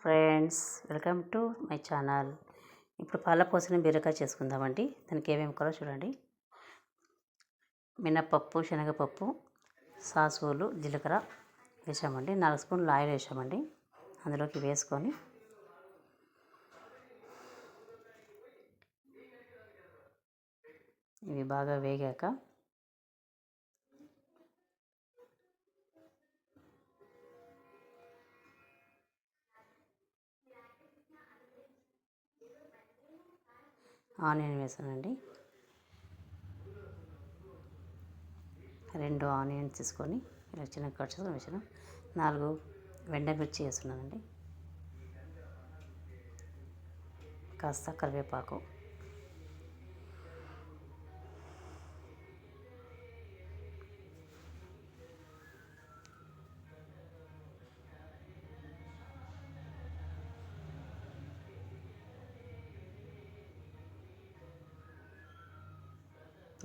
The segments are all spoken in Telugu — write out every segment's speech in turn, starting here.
Friends, welcome to my channel. ఇప్పుడు పాల పోసిన బీరకాయ చేసుకుందామండి. దానికి ఏమేమి కావాలో చూడండి. మినపప్పు, శనగపప్పు, సాసులు, జీలకర్ర వేసామండి. 4 స్పూన్లు ఆయిల్ వేసామండి. అందులోకి వేసుకొని ఇవి బాగా వేగాక ఆనియన్ వేసానండి. 2 ఆనియన్స్ తీసుకొని ఇలా చిన్న కట్ చేసుకొని వేసాను. 4 ఎండుమిర్చి వేస్తున్నానండి. కాస్త కరివేపాకు,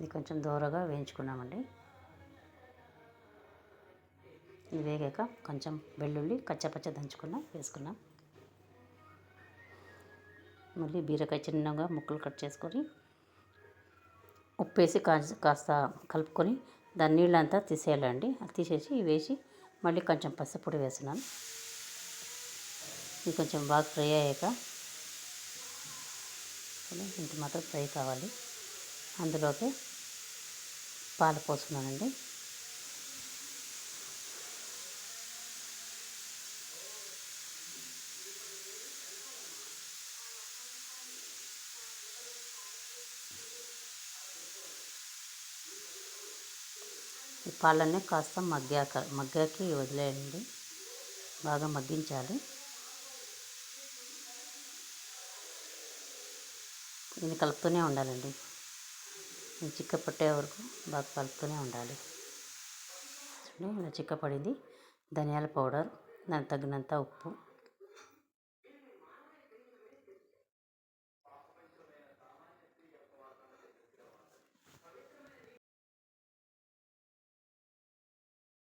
ఇది కొంచెం దూరగా వేయించుకున్నామండి. ఇది వేగాక కొంచెం వెల్లుల్లి కచ్చపచ్చ దంచుకున్నాం వేసుకున్నాం. మళ్ళీ బీరకాయ చిన్నగా ముక్కలు కట్ చేసుకొని ఉప్పేసి కాస్త కలుపుకొని దాని నీళ్ళంతా తీసేయాలండి. అది తీసేసి వేసి మళ్ళీ కొంచెం పసుపొడి వేస్తున్నాను. ఇది కొంచెం బాగా ఫ్రై అయ్యాక ఇంత మాత్రం ఫ్రై కావాలి. అందులోకి పాలు పోస్తున్నానండి. ఈ పాలన్నీ కాస్త మగ్గాకి వదిలేయండి. బాగా మగ్గించాలి. దీన్ని కలుపుతూనే ఉండాలండి. ఇది చిక్కపట్టే వరకు బాగా కలుపుతూనే ఉండాలి. ఇలా చిక్కపడింది. ధనియాల పౌడర్, దానికి తగినంత ఉప్పు,